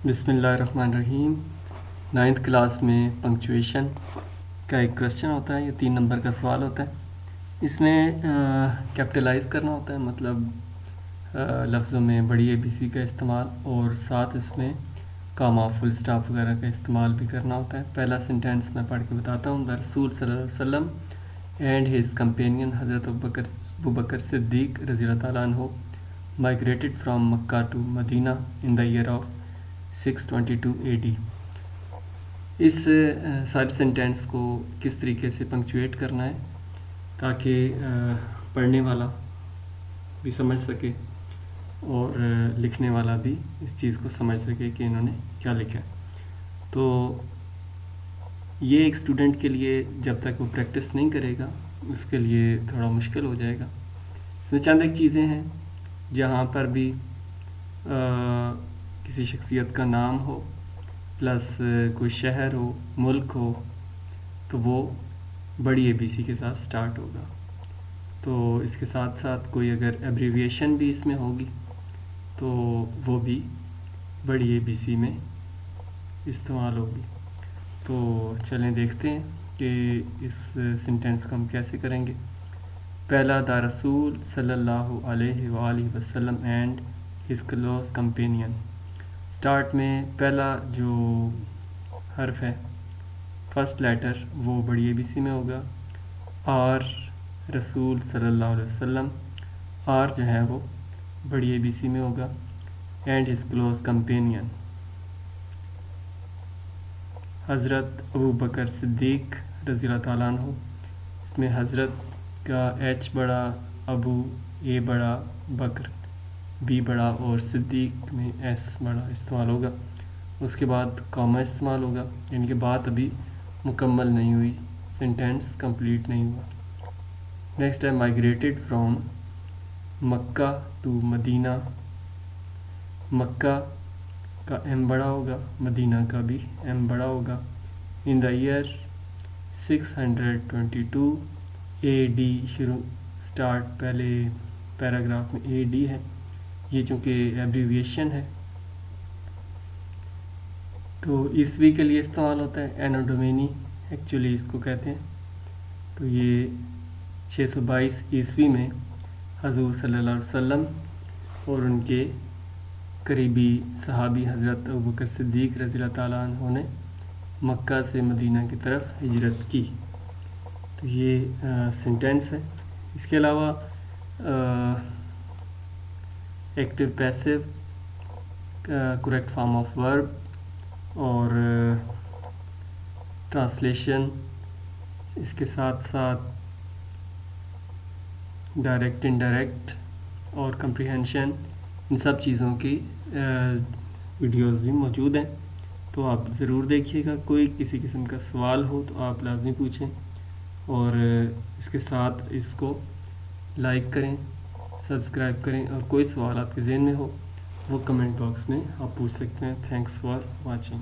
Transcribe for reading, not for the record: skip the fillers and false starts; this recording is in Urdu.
بسم اللہ الرحمن الرحیم۔ 9th کلاس میں پنکچویشن کا ایک کویسچن ہوتا ہے، یہ 3 نمبر کا سوال ہوتا ہے۔ اس میں کیپٹلائز کرنا ہوتا ہے، مطلب لفظوں میں بڑی اے بی سی کا استعمال، اور ساتھ اس میں کاما فل اسٹاپ وغیرہ کا استعمال بھی کرنا ہوتا ہے۔ پہلا سینٹینس میں پڑھ کے بتاتا ہوں۔ دا رسول صلی اللہ علیہ وسلم اینڈ ہز کمپینین حضرت ابوبکر صدیق رضی اللہ تعالیٰ عنہ migrated from Makkah to Medina in the year of 622 AD۔ اس سارے سینٹینس کو کس طریقے سے پنکچویٹ کرنا ہے تاکہ پڑھنے والا بھی سمجھ سکے اور لکھنے والا بھی اس چیز کو سمجھ سکے کہ انہوں نے کیا لکھا ہے۔ تو یہ ایک اسٹوڈنٹ کے لیے جب تک وہ پریکٹس نہیں کرے گا اس کے لیے تھوڑا مشکل ہو جائے گا۔ اس میں چند ایک چیزیں ہیں جہاں پر بھی کسی شخصیت کا نام ہو پلس کوئی شہر ہو، ملک ہو، تو وہ بڑی اے بی سی کے ساتھ سٹارٹ ہوگا۔ تو اس کے ساتھ ساتھ کوئی اگر ایبریویشن بھی اس میں ہوگی تو وہ بھی بڑی اے بی سی میں استعمال ہوگی۔ تو چلیں دیکھتے ہیں کہ اس سینٹینس کو ہم کیسے کریں گے۔ پہلا، دا رسول صلی اللہ علیہ وآلہ وسلم and his close companion. Start میں پہلا جو حرف ہے، فرسٹ لیٹر، وہ بڑی اے بی سی میں ہوگا، اور رسول صلی اللہ علیہ وسلم، اور جو ہے وہ بڑی اے بی سی میں ہوگا، اینڈ ہز کلوز کمپینین حضرت ابوبکر صدیق رضی اللہ تعالیٰ عنہ۔ اس میں حضرت کا ایچ بڑا، ابو اے بڑا، بکر بی بڑا، اور صدیق میں ایس بڑا استعمال ہوگا۔ اس کے بعد کاما استعمال ہوگا، یعنی کہ بات ابھی مکمل نہیں ہوئی، سینٹینس کمپلیٹ نہیں ہوا۔ نیکسٹ ہے مائگریٹڈ فرام مکہ ٹو مدینہ۔ مکہ کا ایم بڑا ہوگا، مدینہ کا بھی ایم بڑا ہوگا۔ ان دا ایئر 622 اے ڈی، شروع سٹارٹ پہلے پیراگراف میں اے ڈی ہے، یہ چونکہ ایبریویشن ہے تو عیسوی کے لیے استعمال ہوتا ہے، اینو ڈومینی ایکچولی اس کو کہتے ہیں۔ تو یہ 622 عیسوی میں حضور صلی اللہ علیہ وسلم اور ان کے قریبی صحابی حضرت ابوبکر صدیق رضی اللہ تعالیٰ عنہ نے مکہ سے مدینہ کی طرف ہجرت کی۔ تو یہ سینٹینس ہے۔ اس کے علاوہ active passive, correct form of verb اور ٹرانسلیشن، اس کے ساتھ ساتھ ڈائریکٹ انڈائریکٹ اور کمپریہنشن، ان سب چیزوں کی ویڈیوز بھی موجود ہیں، تو آپ ضرور دیکھیے گا۔ کوئی کسی قسم کا سوال ہو تو آپ لازمی پوچھیں، اور اس کے ساتھ اس کو لائک کریں، سبسکرائب کریں، اور کوئی سوال آپ کے ذہن میں ہو وہ کمنٹ باکس میں آپ پوچھ سکتے ہیں۔ Thanks for watching.